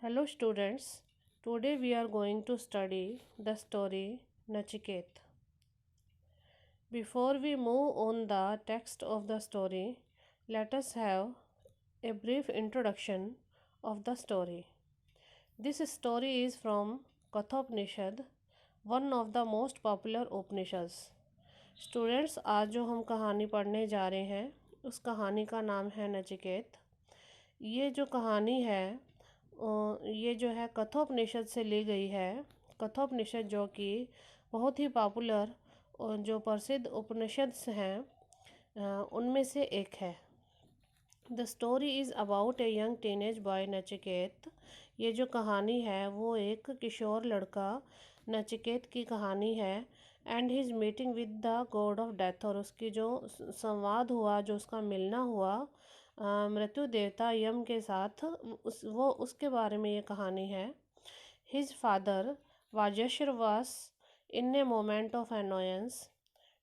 Hello students, today we are going to study the story Nachiket. Before we move on the text of the story, let us have a brief introduction of the story. This story is from Kathopanishad, one of the most popular Upanishads. Students आज जो हम कहानी पढ़ने जा रहे हैं उस कहानी का नाम है नचिकेत। ये जो कहानी है ये जो है कठोपनिषद से ली गई है। कठोपनिषद जो कि बहुत ही पॉपुलर और जो प्रसिद्ध उपनिषद हैं उनमें से एक है। The story is about a young teenage boy Nachiket. ये जो कहानी है वो एक किशोर लड़का नचिकेत की कहानी है। And his meeting with the god of death, और उसकी जो संवाद हुआ, जो उसका मिलना हुआ मृत्यु देवता यम के साथ, उसके बारे में ये कहानी है। His father Vajashravas in a moment of annoyance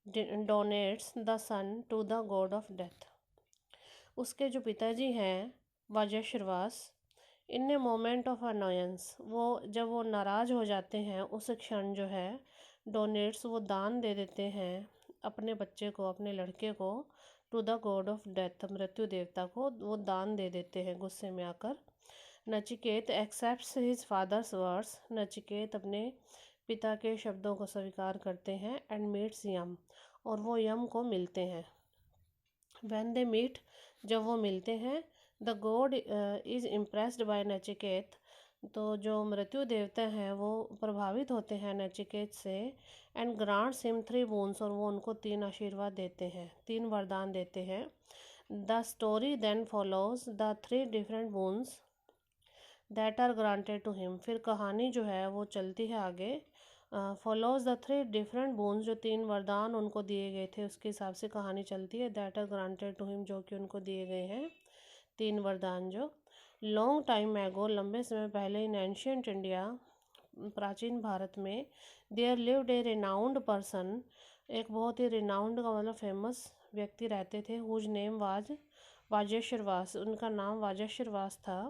donates the son to the god of death. उसके जो पिताजी हैं Vajashravas, in a moment of annoyance, जब वो नाराज़ हो जाते हैं उस क्षण जो है डोनेट्स, वो दान दे देते हैं अपने बच्चे को, अपने लड़के को, to the god of death, मृत्यु देवता को वो दान दे देते हैं गुस्से में आकर। Nachiket accepts his father's words. Nachiket अपने पिता के शब्दों को स्वीकार करते हैं। एंड मीट्स यम, और वो यम को मिलते हैं। व्हेन दे मीट, जब वो मिलते हैं, the God is impressed by Nachiket, तो जो मृत्यु देवता हैं वो प्रभावित होते हैं नचिकेत से। एंड ग्रांट्स हिम 3 boons, और वो उनको 3 आशीर्वाद देते हैं, 3 वरदान देते हैं। The story then follows the 3 different boons that are granted to him. फिर कहानी जो है वो चलती है आगे। फॉलोज द 3 different boons, जो 3 वरदान उनको दिए गए थे उसके हिसाब से कहानी चलती है। That are granted to him, जो कि उनको दिए गए हैं 3 वरदान। जो लॉन्ग टाइम एगो, लंबे समय पहले, इन एंशियंट इंडिया, प्राचीन भारत में, there lived a renowned person, एक बहुत ही रिनाउंड का मतलब फेमस व्यक्ति रहते थे। हुज नेम वाज वाजेश्वरवास, उनका नाम वाजेश्वरवास था।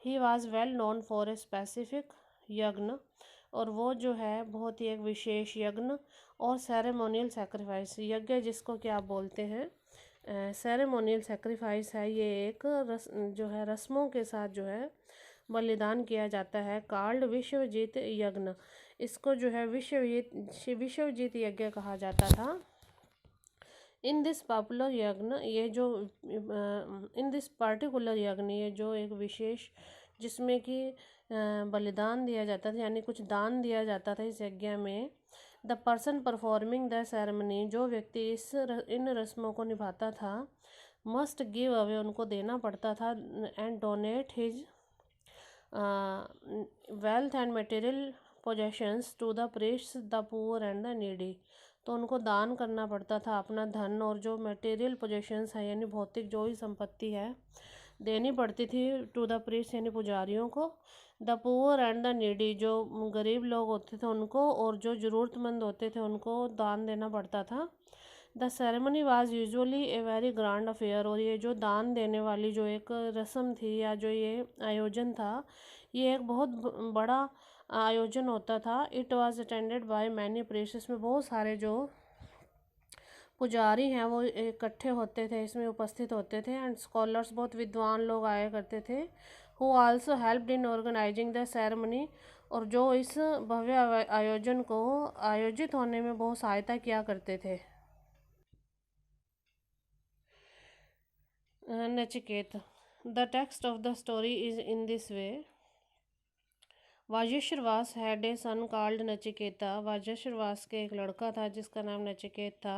He was well known for a specific यज्ञ, और वो जो है बहुत ही एक विशेष यज्ञ और सेरेमोनियल सेक्रीफाइस, यज्ञ जिसको कि आप बोलते हैं सेरेमोनियल सेक्रीफाइस है, ये एक जो है रस्मों के साथ जो है बलिदान किया जाता है। कार्ड विश्वजीत यज्ञ, इसको जो है विश्वजीत यज्ञ कहा जाता था। इन दिस पॉपुलर यज्ञ, ये जो इन दिस पार्टिकुलर यज्ञ, ये जो एक विशेष जिसमें कि बलिदान दिया जाता था, यानी कुछ दान दिया जाता था इस यज्ञ में। The person performing the ceremony, जो व्यक्ति इन रस्मों को निभाता था, मस्ट गिव अवे, उनको देना पड़ता था। And donate his wealth and material possessions to the priests, the poor and the needy, तो उनको दान करना पड़ता था अपना धन और जो मटेरियल पोजेशंस है यानी भौतिक जो भी संपत्ति है देनी पड़ती थी टू द प्रीस्ट यानी पुजारियों को। The poor and the needy, जो गरीब लोग होते थे उनको और जो ज़रूरतमंद होते थे उनको दान देना पड़ता था। The ceremony was usually a very grand affair, और ये जो दान देने वाली जो एक रस्म थी या जो ये आयोजन था, ये एक बहुत बड़ा आयोजन होता था। It was attended by many priest, इसमें बहुत सारे जो पुजारी हैं वो इकट्ठे होते थे, इसमें उपस्थित होते थे। एंड स्कॉलर्स, बहुत विद्वान लोग आया करते थे। Who also helped in organizing the ceremony, और जो इस भव्य आयोजन को आयोजित होने में बहुत सहायता किया करते थे। Nachiket, the text of the story is in this way. Vajashravas had a son called Nachiketa, Vajashravas के एक लड़का था जिसका नाम नचिकेत था।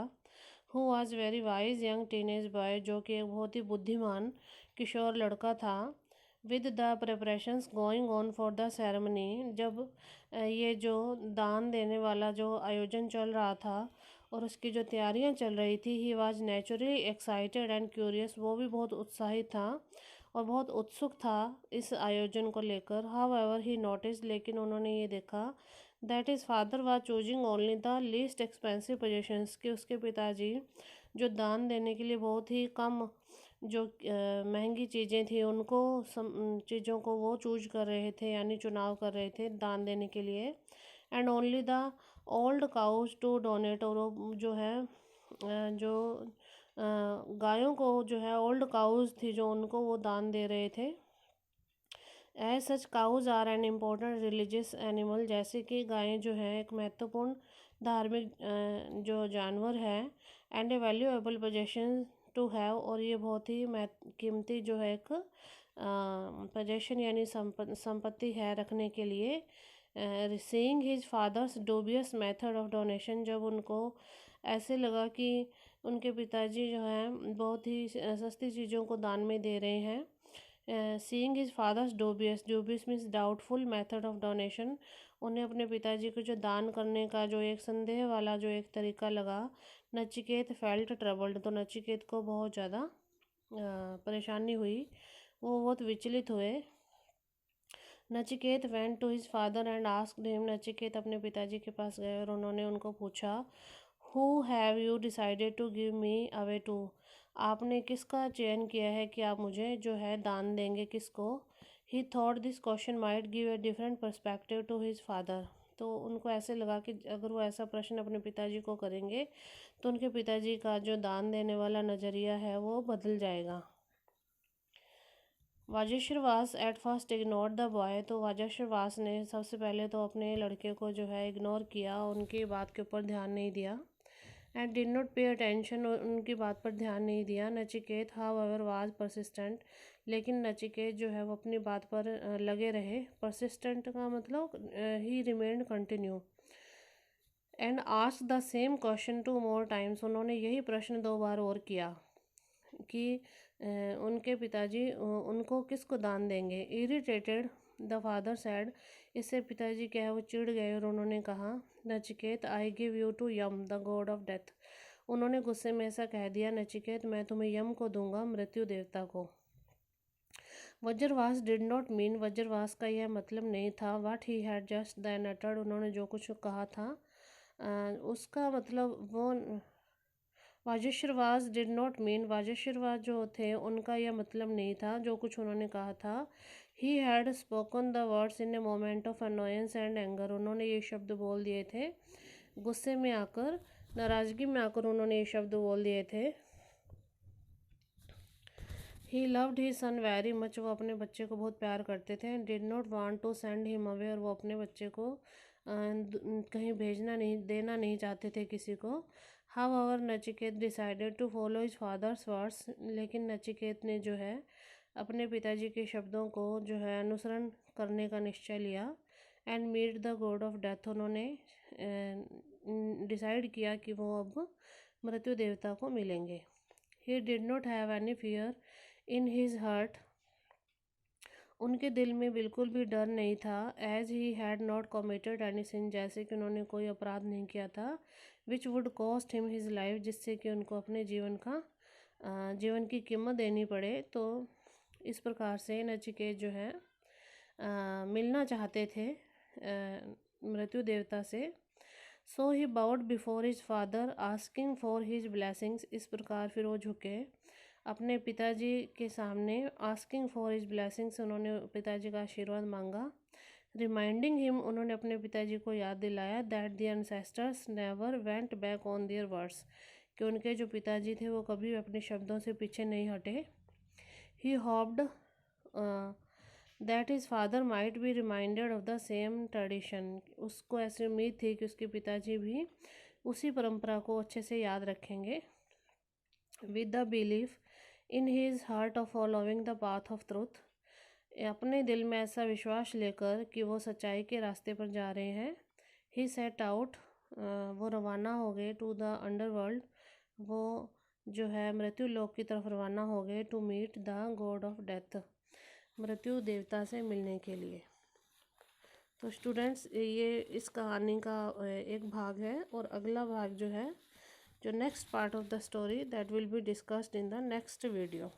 Who was very wise young teenage boy, जो कि एक बहुत ही बुद्धिमान किशोर लड़का था। With the preparations going on for the ceremony, जब ये जो दान देने वाला जो आयोजन चल रहा था और उसकी जो तैयारियां चल रही थी, he was naturally excited and curious, वो भी बहुत उत्साहित था और बहुत उत्सुक था इस आयोजन को लेकर। हाउएवर ही नोटिस, लेकिन उन्होंने ये देखा that is father was choosing only the least expensive positions, कि उसके पिताजी जो दान देने के लिए बहुत ही कम जो महंगी चीज़ें थी उनको चीज़ों को वो चूज कर रहे थे, यानी चुनाव कर रहे थे दान देने के लिए। And only the old cows to donate, और वो जो है जो गायों को जो है ओल्ड काउज थी जो उनको वो दान दे रहे थे। As such cows are an important religious animal, जैसे कि गायें जो है एक महत्वपूर्ण धार्मिक जो जानवर है। And a valuable possession to have, और ये बहुत ही कीमती जो है एक पोजेशन यानी संपत्ति है रखने के लिए। Seeing his father's dubious method of donation, जब उनको ऐसे लगा कि उनके पिताजी जो हैं बहुत ही सस्ती चीज़ों को दान में दे रहे हैं। Seeing his father's dubious means doubtful method of donation, उन्हें अपने पिताजी को जो दान करने का जो एक संदेह वाला जो एक तरीका लगा। नचिकेत फेल्ट ट्रबल्ड, तो नचिकेत को बहुत ज़्यादा परेशानी हुई, वो बहुत विचलित हुए। Nachiketa went to his father and asked him, Nachiketa अपने पिताजी के पास गए और उन्होंने उनको पूछा, who have you decided to give me away to, आपने किसका चयन किया है कि आप मुझे जो है दान देंगे, किसको। He thought this question might give a different perspective to his father, तो उनको ऐसे लगा कि अगर वो ऐसा प्रश्न अपने पिताजी को करेंगे तो उनके पिताजी का जो दान देने वाला नज़रिया है वो बदल जाएगा। वाजेश्वर वास at first ignore the boy, तो वाजेश्वर वास ने सबसे पहले तो अपने लड़के को जो है इग्नोर किया, उनकी बात के ऊपर ध्यान नहीं दिया। And did not pay attention, उनकी बात पर ध्यान नहीं दिया। नचिकेत हाउएवर वाज परसिस्टेंट, लेकिन नचिकेत जो है वो अपनी बात पर लगे रहे। परसिस्टेंट का मतलब ही remained continue. And asked the same question two more times, उन्होंने यही प्रश्न 2 बार और किया कि उनके पिताजी उनको किसको दान देंगे। इरिटेटेड द फादर सैड, इससे पिताजी क्या है वो चिढ़ गए और उन्होंने कहा, Nachiketa I give you to Yama the god of death, उन्होंने गुस्से में ऐसा कह दिया, नचिकेत मैं तुम्हें यम को दूंगा, मृत्यु देवता को। Vajravas did not mean, Vajravas का यह मतलब नहीं था, what he had just then uttered, उन्होंने जो कुछ कहा था उसका मतलब वो। Vajeshwarvas did not mean, Vajeshwarvas जो थे उनका यह मतलब नहीं था जो कुछ उन्होंने कहा था। He had spoken the words in a moment of annoyance and anger, उन्होंने ये शब्द बोल दिए थे गुस्से में आकर, नाराज़गी में आकर उन्होंने ये शब्द बोल दिए थे। He loved he son very much, वो अपने बच्चे को बहुत प्यार करते थे। Did not want to send him away, और वो अपने बच्चे को कहीं भेजना नहीं देना नहीं चाहते थे किसी को। However Nachiketa decided to follow his father's words, लेकिन नचिकेत ने जो है अपने पिताजी के शब्दों को जो है अनुसरण करने का निश्चय लिया। And meet the god of death, उन्होंने डिसाइड किया कि वो अब मृत्यु देवता को मिलेंगे। He did not have any fear in his heart, उनके दिल में बिल्कुल भी डर नहीं था। As he had not committed any sin, जैसे कि उन्होंने कोई अपराध नहीं किया था। Which would cost him his life, जिससे कि उनको अपने जीवन की कीमत देनी पड़े। तो इस प्रकार से नचिकेत जो है मिलना चाहते थे मृत्यु देवता से। So he bowed before his father asking for his blessings, इस प्रकार फिर वो झुके अपने पिताजी के सामने। आस्किंग फॉर हिज ब्लेसिंग्स, उन्होंने पिताजी का आशीर्वाद मांगा। रिमाइंडिंग हिम, उन्होंने अपने पिताजी को याद दिलाया that the ancestors never went back on their words, कि उनके जो पिताजी थे वो कभी अपने शब्दों से पीछे नहीं हटे। He hoped that his father might be reminded of the same tradition, उसको ऐसी उम्मीद थी कि उसके पिताजी भी उसी परंपरा को अच्छे से याद रखेंगे। With the belief in his heart of following the path of truth, अपने दिल में ऐसा विश्वास लेकर कि वो सच्चाई के रास्ते पर जा रहे हैं। ही सेट आउट, वो रवाना हो गए टू द अंडरवर्ल्ड, वो जो है मृत्यु लोक की तरफ रवाना हो गए। To meet the god of death, मृत्यु देवता से मिलने के लिए। तो स्टूडेंट्स ये इस कहानी का एक भाग है, और अगला भाग जो है जो next part of the story that will be discussed in the next video.